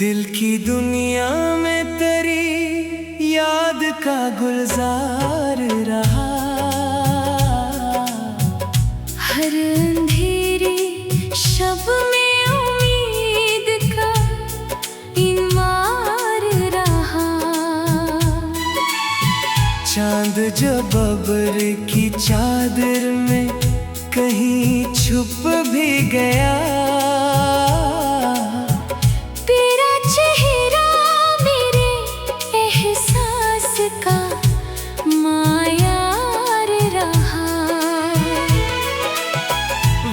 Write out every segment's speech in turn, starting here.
दिल की दुनिया में तेरी याद का गुलजार रहा। हर अंधेरी शब में उम्मीद का इनवार रहा। चांद जब अब्र की चादर में कहीं छुप भी गया,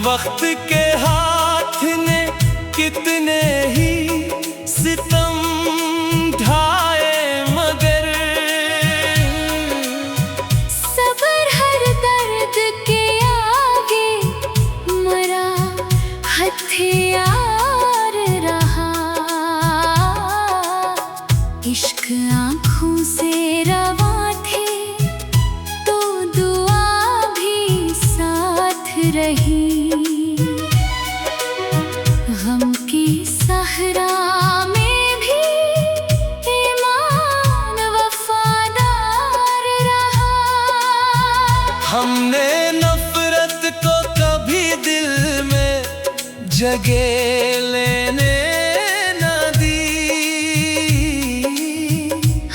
वक्त के हाथ ने कितने ही सितम ढाए, मगर सब्र हर दर्द के आगे मरा हथियार रहा। इश्क आँखों से रवा थे तो दुआ भी साथ रही। गम की सहरा में भी ईमान वफादार रहा। हमने नफरत को कभी दिल में जगह लेने न दी।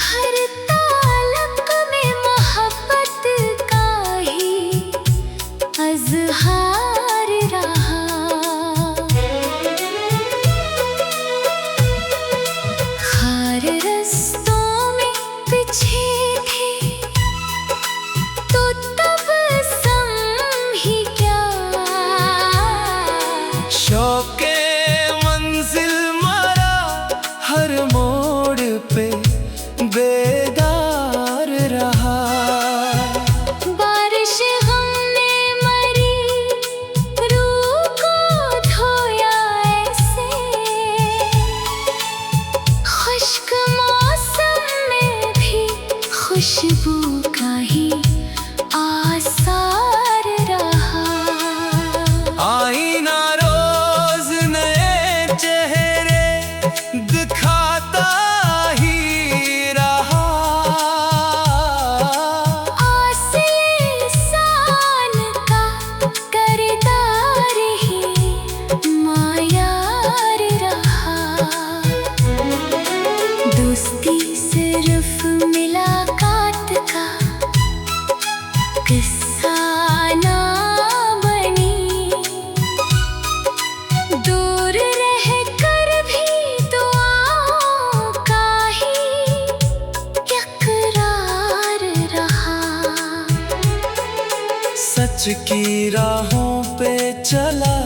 हर ताल्लुक में मोहब्बत का ही अज़हार रहा। खार रस्तों में पीछे थे तो तब ही क्या, शौक़े मंजिल मरा हर मोड़ पे बेदार रहा। बारिश गम ने मरी रूह को धोया ऐसे, खुश्क मौसम में भी खुशबू का ही आसार रहा। आईना रोज नए चेहरे दिखाता ही रहा। आसान का करदार ही मायार रहा। दोस्ती सिर्फ मुलाकात का किस्सा ना बनी, दूर रह कर भी दुआओं का ही इकरार रहा। सच की राहों पे चला,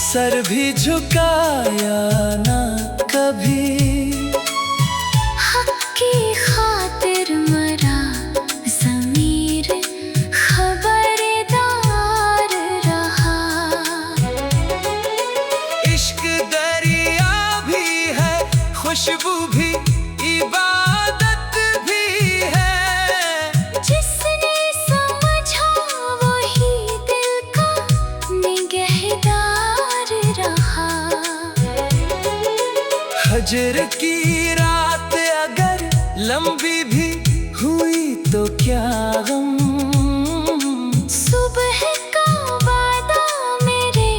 सर भी झुकाया ना कभी। हक की खातिर मरा ज़मीर खबरदार रहा। इश्क दरिया भी है, खुशबू भी, इबादत भी है। जिसने समझा वही दिल का निगहदार रहा। हजर की रात अगर लंबी भी हुई तो क्या गम, सुबह का वादा मेरे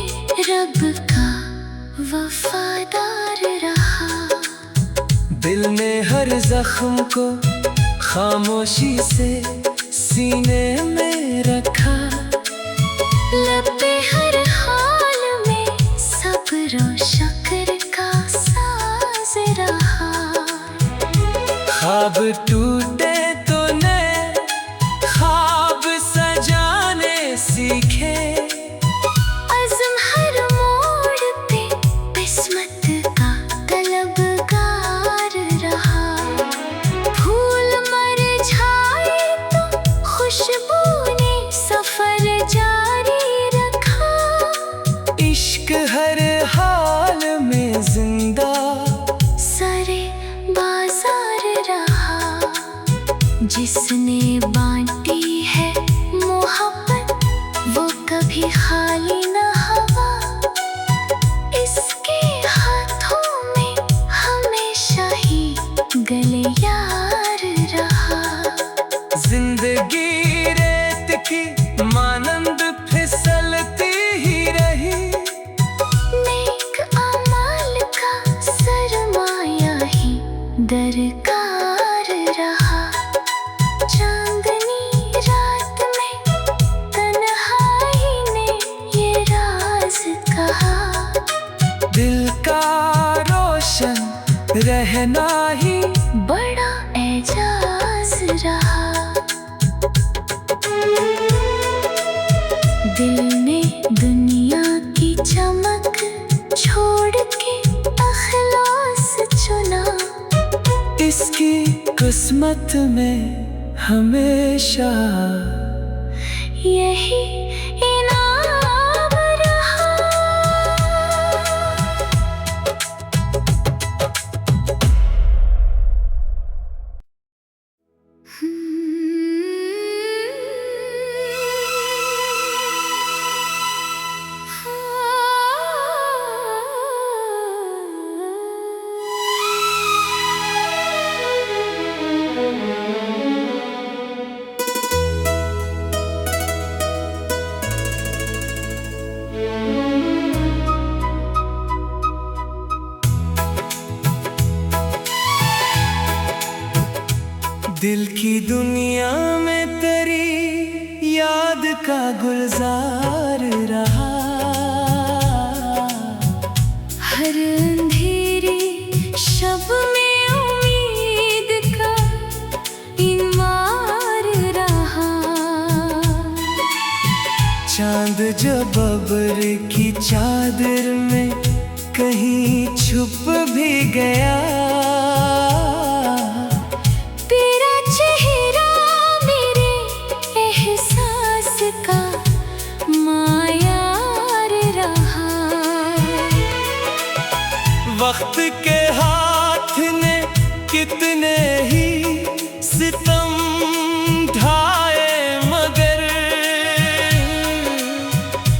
रब का वफादार रहा। दिल ने हर जख्म को खामोशी से सीने में रखा। लब पे हर हाल में सब्र और शुक्र का साज रहा। ख्वाब टूटे तो नए ख्वाब सजाने सीखे। अज़्म हर मोड़ पे किस्मत का तलब जिसने बांटी है मोहब्बत वो कभी खाली न हवा, इसके हाथों में हमेशा ही गले यार रहा। जिंदगी रेत की मानंद फिसलती ही रही, नेक अमाल का सरमाया ही दरकार रहा। चांदनी रात में तन्हाई ने ये राज कहा, दिल का रोशन रहना ही बड़ा एजाज रहा। दिल ने दुनिया की चमक छोड़ के अखलास चुना, इसकी किस्मत में हमेशा यही इनाम रहा। दिल की दुनिया में तेरी याद का गुलजार रहा। हर अंधेरी शब में उम्मीद का इनवार रहा। चांद जब अब्र की चादर में कहीं छुप भी गया, तेरा चेहरा मेरे एहसास का मायार रहा। वक्त के हाथ ने कितने ही सितम ढाए, मगर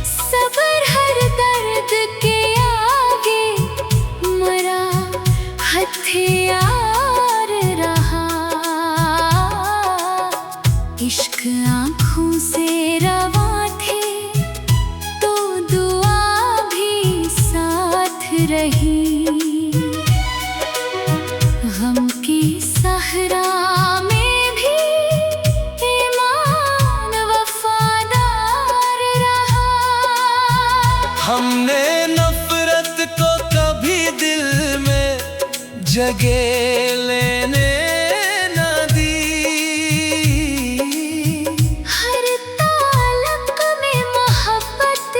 सबर हर दर्द के आगे मरा हथियार रहा। इश्क आँखों से रवा थे तो दुआ भी साथ रही। गम की सहरा में भी ईमान वफादार रहा। हमने नफरत को कभी दिल में जगह लेने न दी। हर तालक में मोहब्बत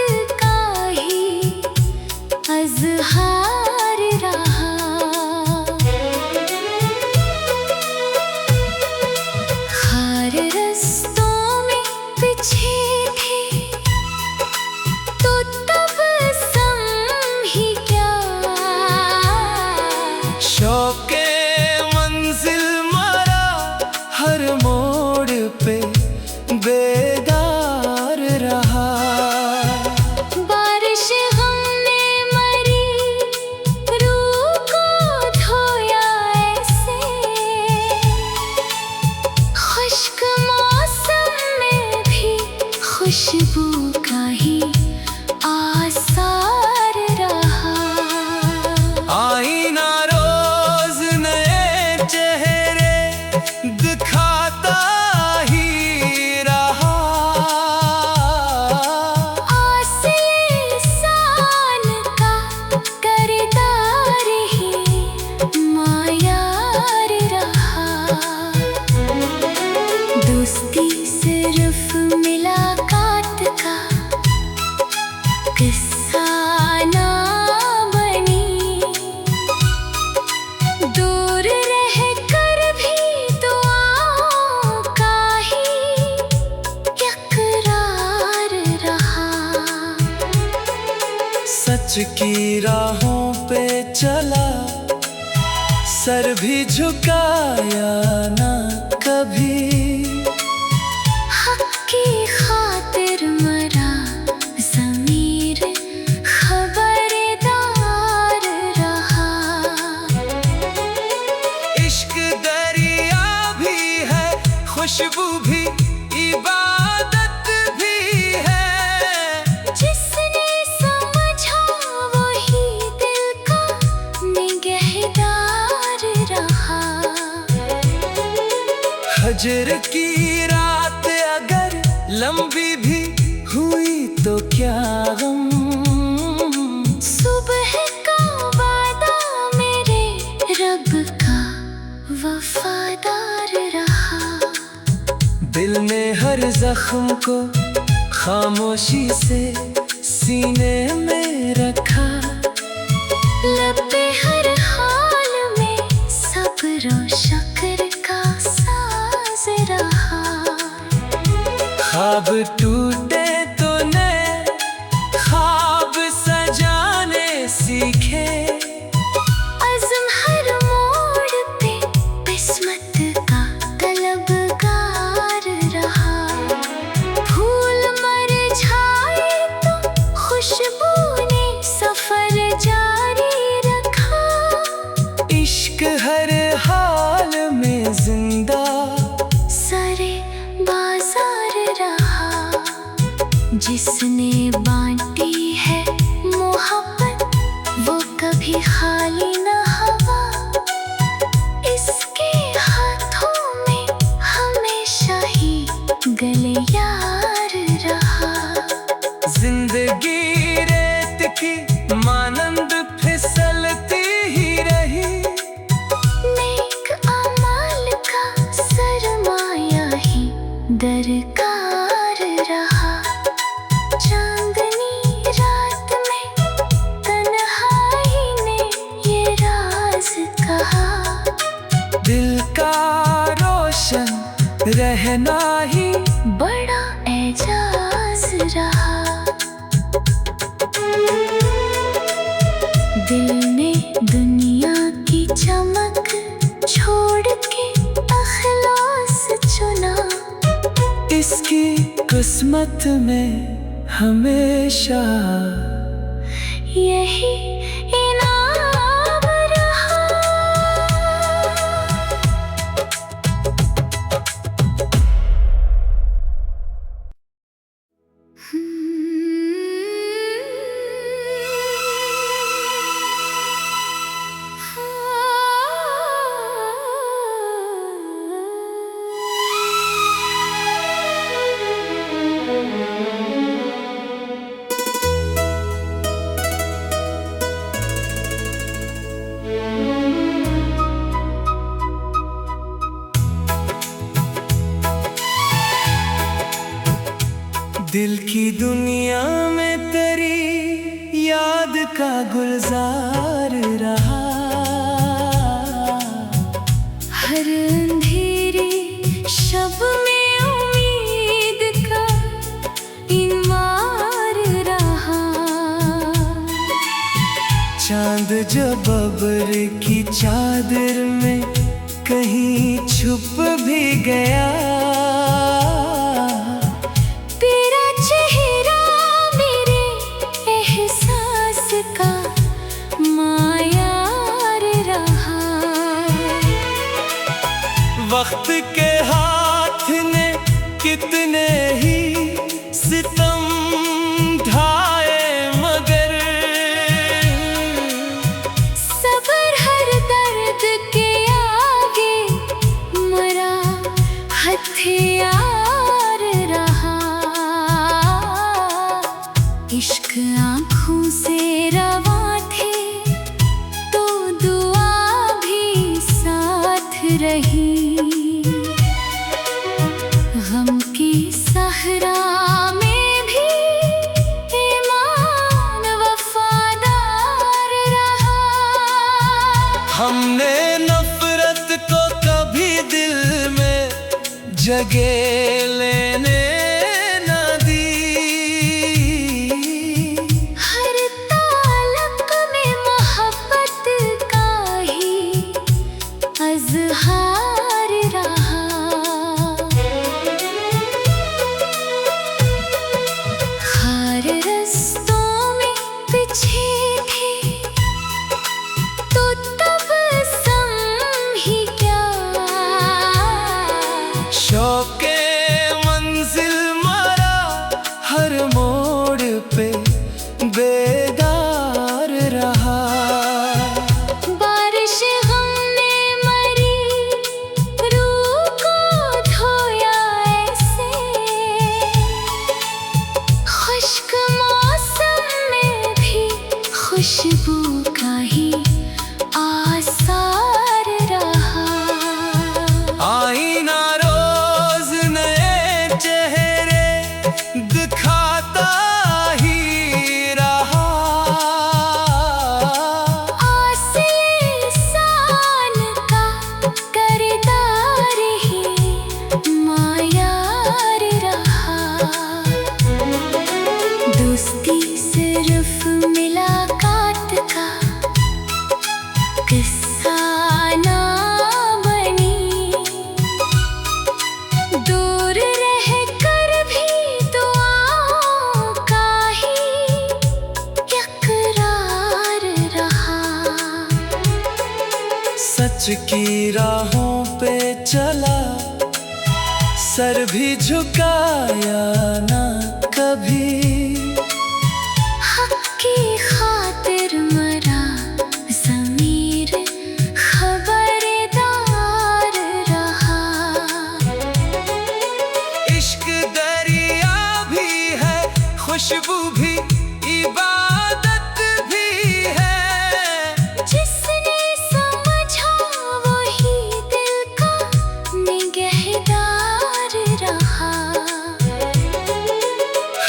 का ही अज़हार रहा। खार रस्तों में पीछे थे तो तब ही क्या, शौके मंजिल मरा हर मोड़ पे बेदार रहा। बारिश गम ने मरी रूह को धोया ऐसे। खुश्क मौसम में भी खुशबू का ही आसार रहा। आईना रोज नए चेहरे दिखाता ही रहा। आसान का करदार ही मायार रहा। दोस्ती सिर्फ मुलाकात का किस्सा ना बनी। दूर रह कर भी दुआओं का ही इकरार रहा। सच की राहों पे चला, सर भी झुकाया ना। कभी हक की खातिर मरा ज़मीर खबरदार रहा। इश्क दरिया भी है, खुशबू भी, इबादत भी है। जिसने समझा वही दिल का निगहदार रहा। हजर की रात अगर लंबी भी हुई तो क्या गम, सुबह का वादा मेरे रब का वफादार रहा। दिल ने हर जख्म को खामोशी से सीने में रखा। लब पे हर हाल में सब्र और शुक्र का साज रहा। ख्वाब टूटे तो नए ख्वाब सजाने सीखे। अज़्म हर मोड़ पे किस्मत का तलबगार रहा। फूल मुरझाए तो खुशबू ने सफर जारी रखा। इश्क हर हाल में जिंदा सारे बाजार रहा। जिसने बांटी है मोहब्बत वो कभी खाली न हवा। इसके हाथों में हमेशा ही गले यार रहा। जिंदगी रेत की मानंद फिसलती ही रही। नेक अमाल का सरमाया ही दरकार रहा। चांदनी रात में तन्हाई ने ये राज कहा। दिल का रोशन रहना ही बड़ा एजाज रहा। दिल ने दुनिया की चमक छोड़ के अखलास चुना। इसकी किस्मत में हमेशा यही इनाम रहा। दिल की दुनिया में तेरी याद का गुलजार रहा। हर अंधेरी शब में उम्मीद का इनवार रहा। चांद जब अब्र की चादर में कहीं छुप भी गया। तेरा चेहरा मेरे एहसास का मायार रहा। वक्त के हाथ ने कितने ही सितम ढाए मगर सबर हर दर्द के आगे मरा हथियार रहा। इश्क आँखों से रवा थे तो दुआ भी साथ रही। गम की सहरा में भी ईमान वफादार रहा। हमने नफरत को कभी दिल में जगह लेने न दी। हर तालक में मोहब्बत का ही अज़हार रहा। किस्सा ना बनी, दूर रह कर भी दुआओं का ही इकरार रहा। सच की राहों पे चला, सर भी झुकाया ना कभी। हक की खातिर मरा ज़मीर खबरदार रहा। इश्क दरिया भी है, खुशबू भी, इबादत भी है। जिसने समझा वही दिल का निगहदार रहा।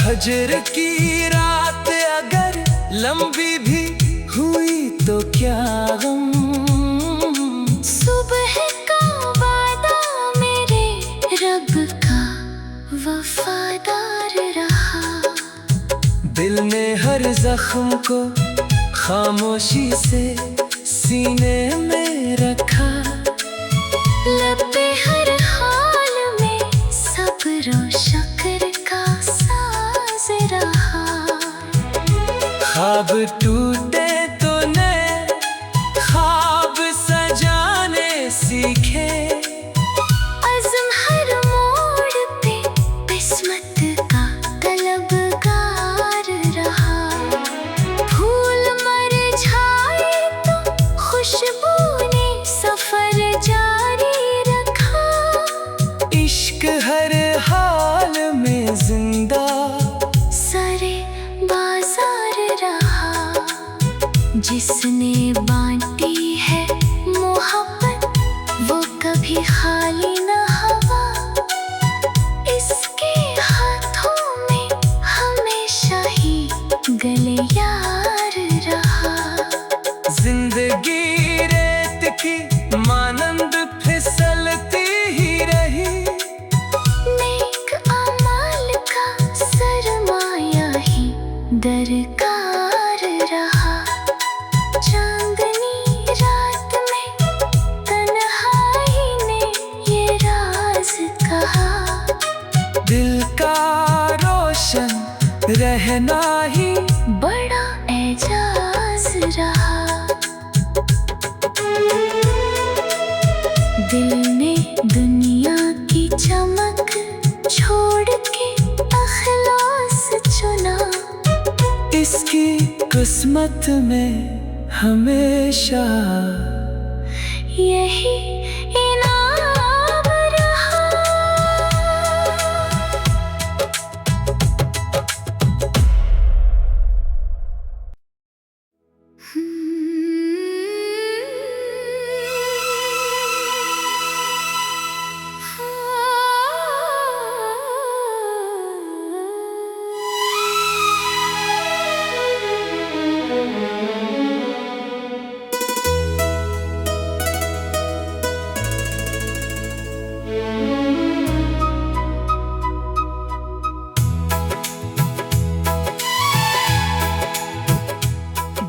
हजर की रात अगर लंबी भी हुई तो क्या गम, सुबह का वादा मेरे रब का वफादार रहा। दिल ने हर जख्म को खामोशी से सीने में रखा। लब पे हर हाल में सब्र और शुक्र का साज रहा। ख्वाब टूटे तो नए ख्वाब सजाने सीखे। अज़्म हर मोड़ पे किस्मत का तलबगार रहा। फूल मुरझाए तो खुशबू ने सफर जारी रखा। इश्क हर हाल में जिंदा सारे बाजार रहा। जिसने बांटी है मोहब्बत वो कभी खाली न हवा। इसके हाथों में हमेशा ही गले यार रहा। जिंदगी रेत की मानंद फिसलती ही रही। नेक अमाल का सरमाया ही दरकार रहा। चांदनी रात में तन्हाई ने ये राज कहा। दिल का रोशन रहना ही बड़ा एजाज रहा। दिल ने दुनिया की चमक छोड़ के अखलास चुना। इसकी किस्मत में हमेशा यही इनाम रहा।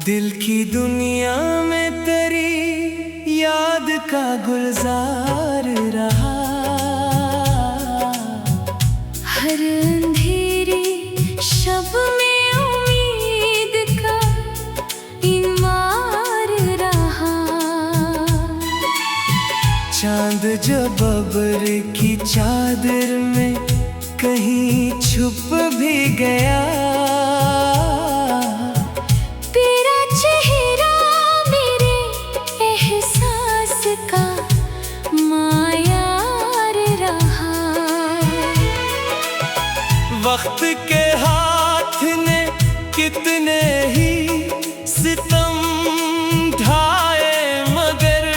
दिल की दुनिया में तेरी याद का गुलजार रहा। हर अंधेरी शब में उम्मीद का इमार रहा। चांद जब अब्र की चादर में कहीं छुप भी गया। तेरा चेहरा मेरे एहसास का मायार रहा। वक्त के हाथ ने कितने ही सितम ढाए मगर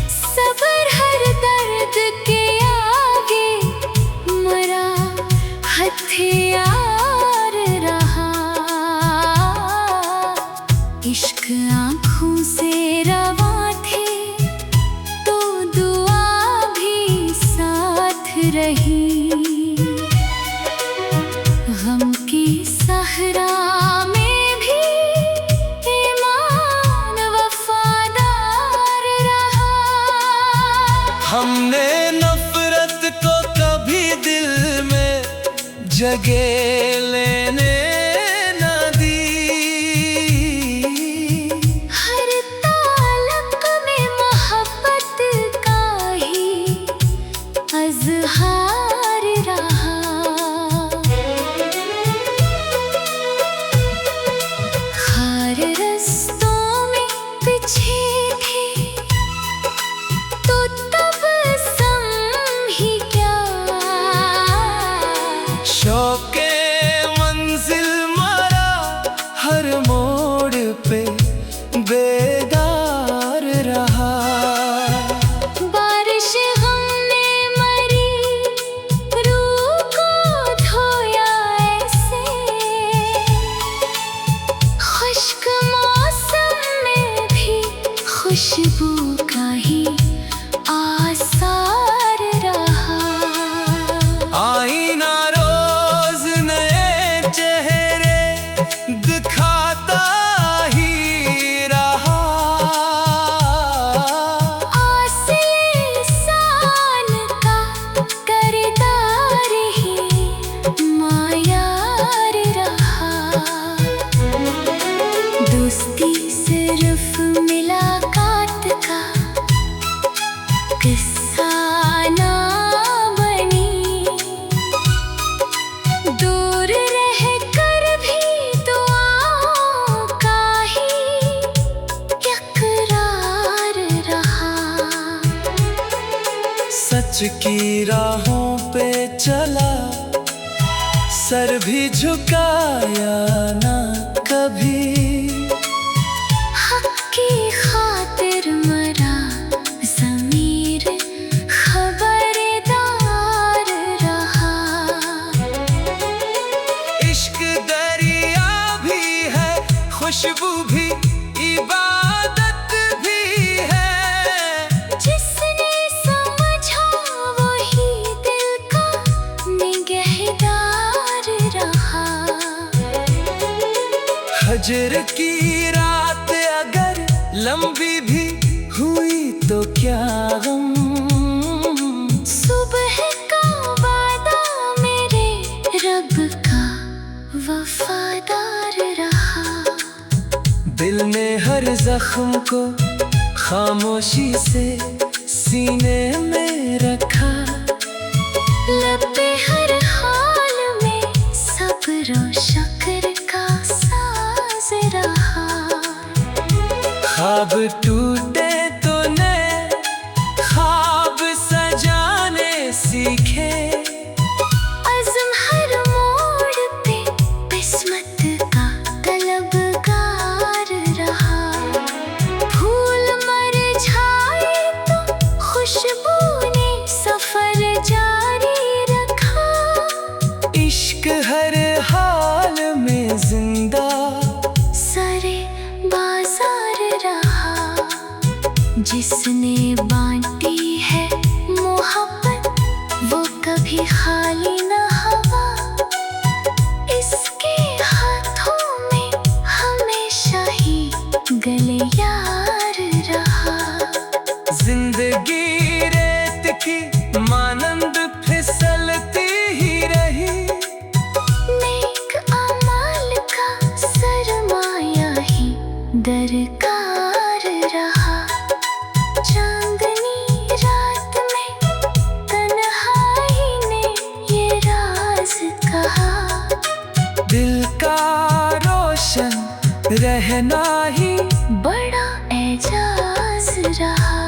सबर हर दर्द के आगे मरा हथियार रहा। इश्क आँखों से रवा थे तो दुआ भी साथ रही। गम की सहरा में भी ईमान जगह लेने न दी। हर तालक में मोहब्बत का ही अज़हार रहा। हर रस्तों में पीछे थे तो तब समझी क्या। शौके मंजिल मरा हर मोड़ पे बेदार रहा। बारिश गम ने मरी रूह को धोया ऐसे। खुश्क मौसम में भी खुशबू का ही आसार रहा। आईना रोज नए चेहरे दिखाता ही रहा। आसान का करदार ही मायार रहा। दोस्ती सिर्फ मुलाकात का किस्सा ना बनी। दूर रह कर भी दुआओं का ही इकरार रहा। सच की राहों पे चला सर भी झुकाया ना कभी। हक की खातिर मरा ज़मीर खबरदार रहा। इश्क दरिया भी है खुशबू भी इबादत भी है। जिसने समझा वही दिल का निगहदार रहा। हजर की रात अगर लंबी भी हुई तो क्या गम। सुबह का वादा मेरे रब का वफादार रहा। दिल ने हर जख्म को खामोशी से सीने में रखा। लब पे हर हाल में सब्र और शुक्र का साज रहा। ख्वाब टूटे तो नए ख्वाब सजाने सीखे। अज़्म हर मोड़ पे किस्मत का तलबगार रहा। फूल मर जाए तो खुशबू ने सफर जारी रखा। इश्क हर हाल में जिंदा सरे बाजार रहा। जिसने बांटी है मोहब्बत वो कभी खाली न हवा। इसके हाथों में हमेशा ही गले यार रहा। जिंदगी रेत की मानंद फिसलती ही रही। नेक अमाल का सरमाया ही दरकार रहा। चांदनी रात में तन्हाई ने ये राज कहा। दिल का रोशन रहना ही बड़ा एजाज रहा।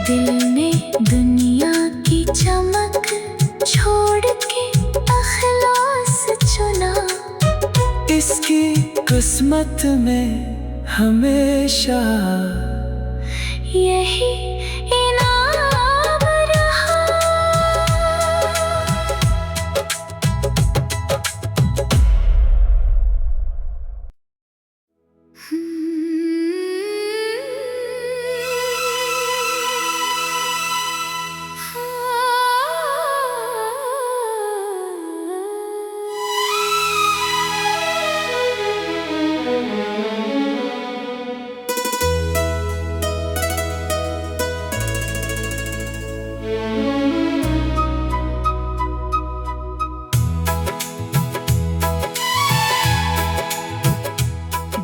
दिल ने दुनिया की चमक छोड़ के अखलास चुना। इसकी किस्मत में हमेशा यही इनाम रहा।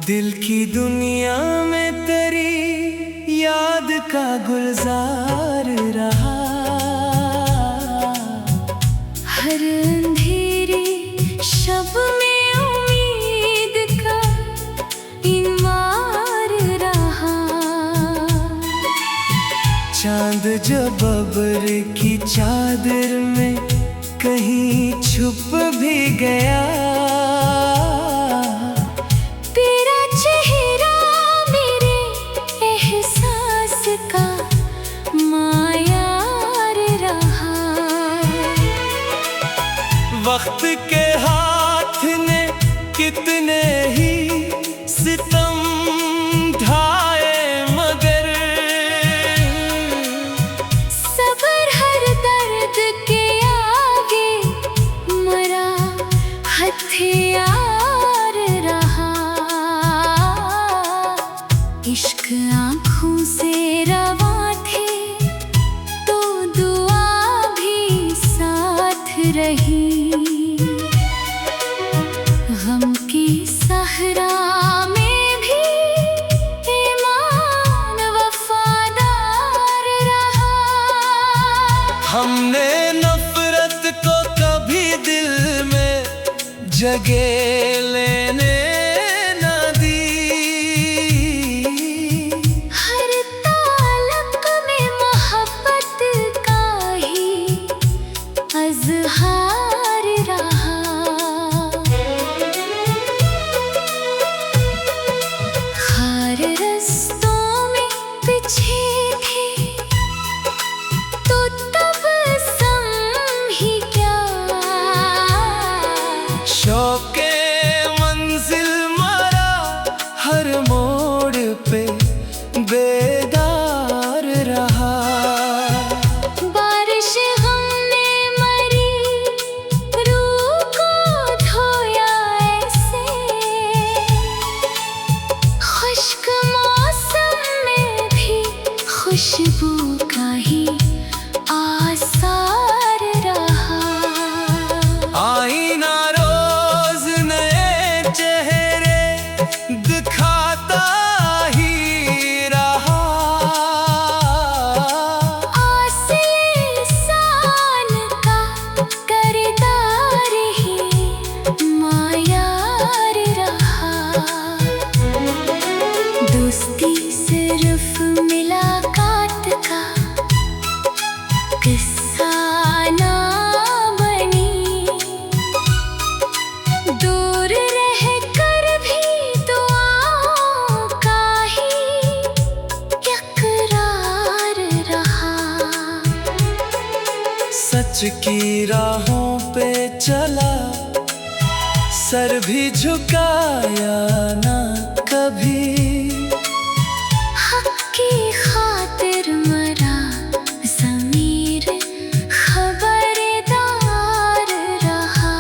दिल की दुनिया में तेरी याद का गुलजार रहा। हर अंधेरी शब में उम्मीद का इनवार रहा। चांद जब अब्र की चादर में कहीं छुप भी गया, तेरा चेहरा मेरे एहसास का मायार रहा। वक्त के हाथ ने कितने ही सितम ढाए, मगर सब्र हर दर्द के आगे मरा हथियार रहा। इश्क आँखों से रवा थे तो दुआ भी साथ रही। गम की सहरा में भी ईमान वफादार रहा। हमने नफरत को कभी दिल में जगह लेने न दी। हर तालक में मोहब्बत का ही अज़हार रहा। खार रस्तों में पीछे थे तो तब ही क्या। शौके मंजिल मरा हर मोड़ पे बेदार रहा। बारिश गम ने मरी रूह को धोया ऐसे। खुश्क मौसम में भी खुशबू का ही आसार रहा। आईना रोज नए चेहरे दिखाता ही रहा। आसान का करदार ही मायार रहा। दोस्ती सिर्फ मुलाकात का किस्सा ना बनी। दूर रह कर भी दुआओं का ही इकरार रहा। सच की राहों पे चला, सर भी झुकाया ना कभी। हक की खातिर मरा ज़मीर खबरदार रहा।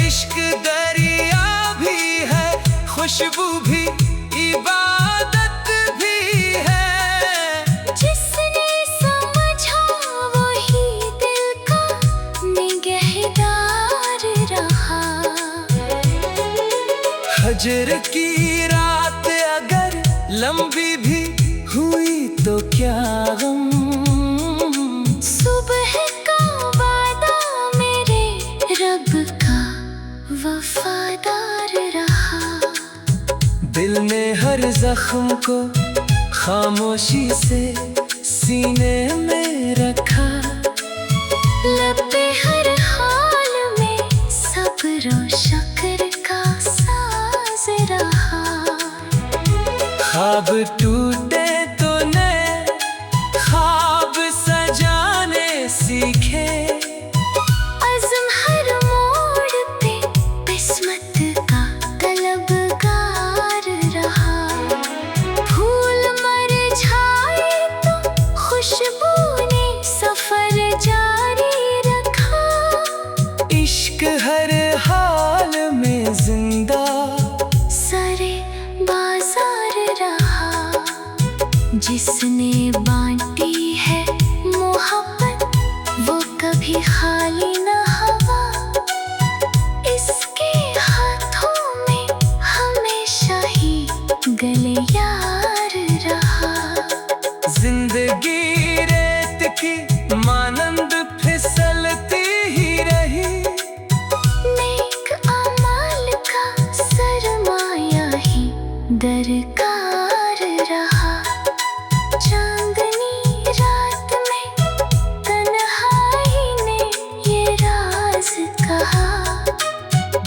इश्क दरिया भी है, खुशबू भी, इबादत भी है। जिसने समझा वही दिल का निगहदार रहा। हजर की रात अगर लंबी भी हुई तो क्या गम। सुबह का वादा मेरे रब का वफादार रहा। दिल ने हर जख्म को खामोशी से सीने में रखा। लब पे हर हाल में सब्र और शुक्र का साज रहा। ख्वाब टूटे तो नए ख्वाब सजाने सीखे। अज़्म हर मोड़ पे किस्मत का तलबगार रहा। फूल मुरझाए तो खुशबू ने सफर जारी रखा। इश्क हर हाल में जिंदा सरे बाजार रहा। जिसने बांटी है मोहब्बत वो कभी खाली न हवा। इसके हाथों में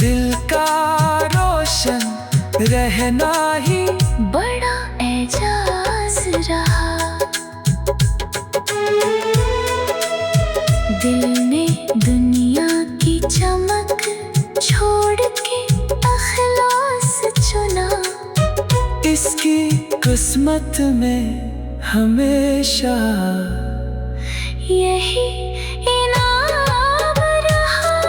दिल का रोशन रहना ही बड़ा एजाज रहा। दिल ने दुनिया की चमक छोड़ के अखलास चुना। इसकी किस्मत में हमेशा यही इनाम रहा।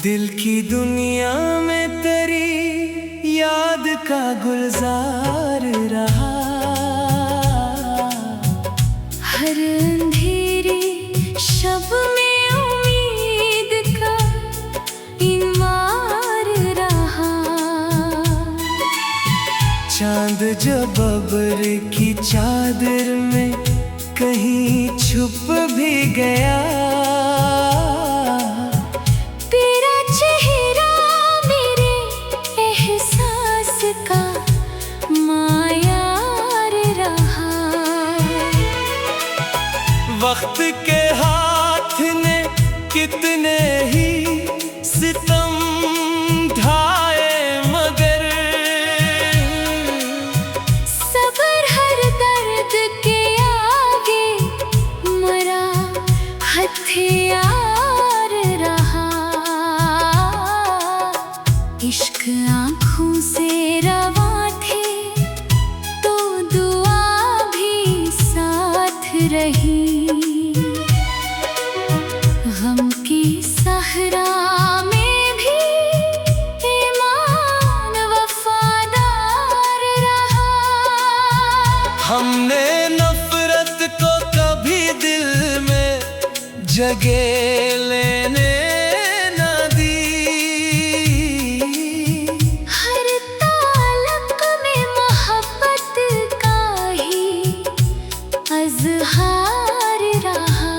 दिल की दुनिया में तेरी याद का गुलजार रहा। हर अंधेरी शब में उम्मीद का इनवार रहा। चांद जब अब्र की चादर में कहीं छुप भी गया। तेरा चेहरा मेरे एहसास का मायार रहा। वक्त के हाथ ने कितने ही सितम ढाए, मगर सब्र हर दर्द के आगे मरा हथियार रहा। इश्क आँखों से रवा थे तो दुआ भी साथ रही। गम की सहरा में भी ईमान वफादार रहा। हमने नफरत को कभी दिल में जगह लेने न दी। हर ताल्लुक में मोहब्बत का ही अज़हार रहा।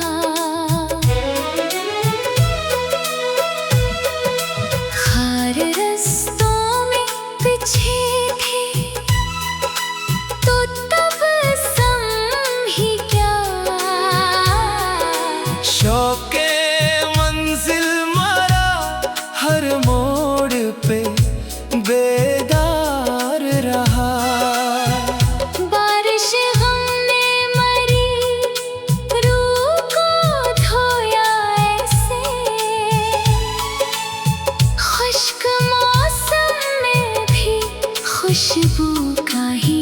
हर रस्तों में पीछे थे तो तब ही क्या। शौके मंजिल मरा हर मोड़ पे बेदार रहा। बारिश गम ने मरी रूह को धोया ऐसे। खुश्क मौसम में भी खुशबू का ही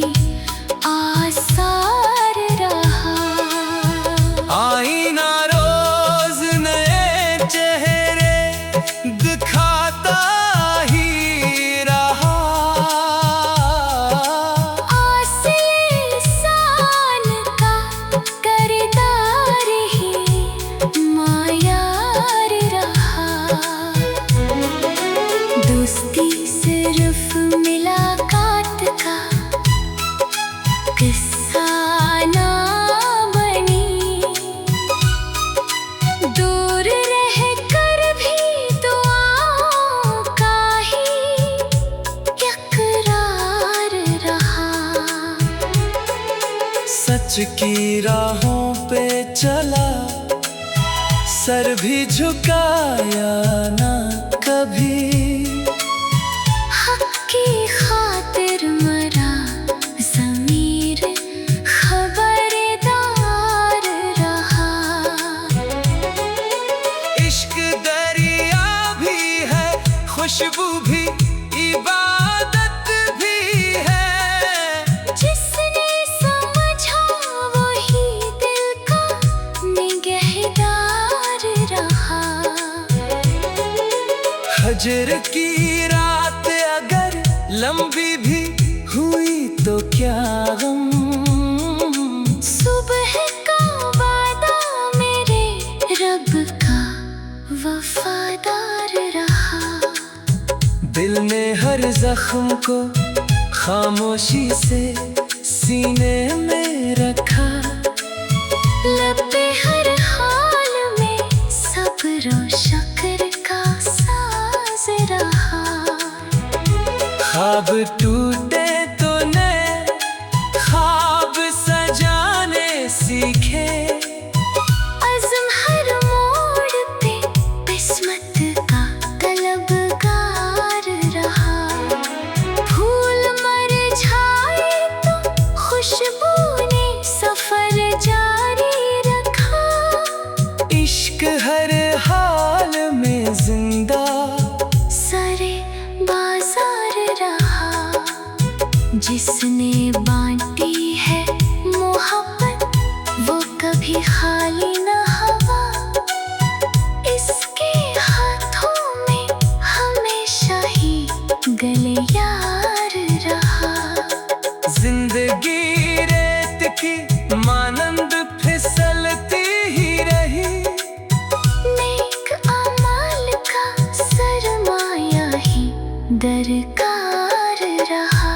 आसार रहा। आईना रोज नए चेहरे दिखाता ही रहा। आसान का करदार ही मायार रहा। दोस्ती सिर्फ मुलाकात का किस्सा ना बनी। दूर रह कर भी दुआओं का ही इकरार रहा। सच की राहों पे चला, सर भी झुकाया ना कभी। हक की खातिर मरा ज़मीर खबरदार रहा। इश्क दरिया भी है, खुशबू भी, इबादत भी है। जिसने समझा वही दिल का निगहदार रहा। हजर की रात अगर लंबी भी हुई तो क्या गम। सुबह का दिल ने हर जख्म को खामोशी से सीने में रखा। लब पे हर हाल में सब्र और शक्र का साज रहा। ख्वाब टूटे तो नए ख्वाब सजाने सीखे। अज़्म हर मोड़ पे किस्मत का तलबगार रहा। फूल मुरझाए तो खुशबू ने सफर जारी रखा। इश्क हर हाल में जिंदा सारे बाजार रहा। जिसने बांटी है मोहब्बत वो कभी खाली न हवा। इसके हाथों में हमेशा ही गले यार रहा। जिंदगी रेत की मानंद फिसलती ही रही। नेक अमाल का सरमाया ही दरकार रहा।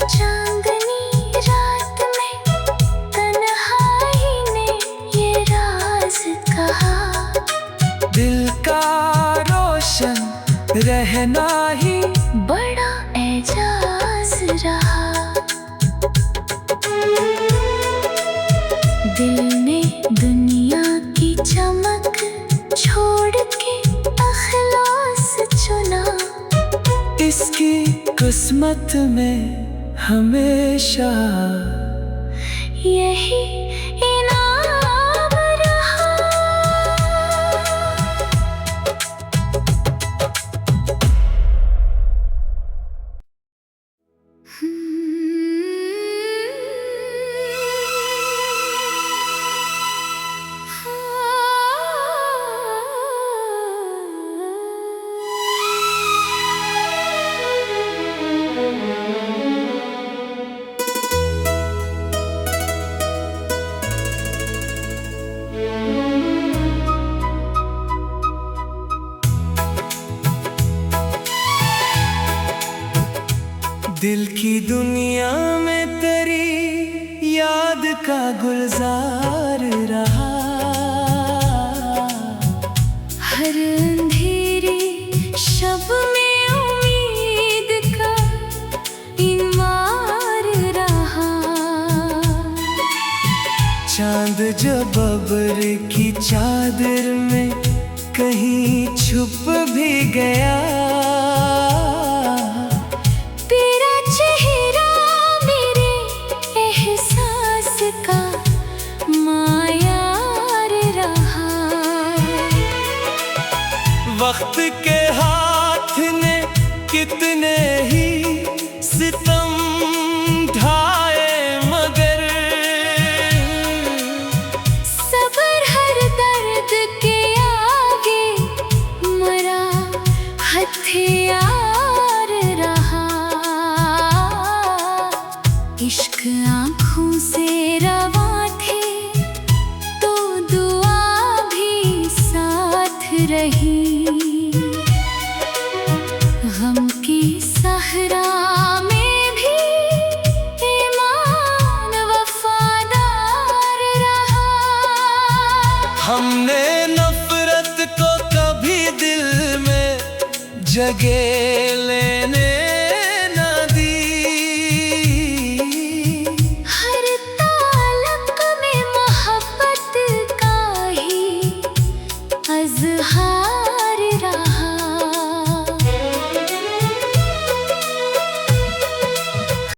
चांदनी रात में तन्हाई ने ये राज कहा। दिल का रोशन रहना ही बड़ा एजाज रहा। दिल ने दुनिया की चमक छोड़ के अखलास चुना। इसकी किस्मत में हमेशा यही इनाम रहा। दिल की दुनिया में तेरी याद का गुलजार रहा। हर अंधेरी शब में उम्मीद का इनवार रहा। चांद जब अब्र की चादर में कहीं छुप भी गया। तेरा चेहरा मेरे एहसास का मायार रहा। वक्त के हाथ ने कितने ही सितम ढाए मगर सब्र हर दर्द के आगे मरा हथियार रहा। इश्क आँखों से रवा थे तो दुआ भी साथ रही। गम की सहरा में भी ईमान वफादार रहा। हमने नफरत को कभी दिल में जगह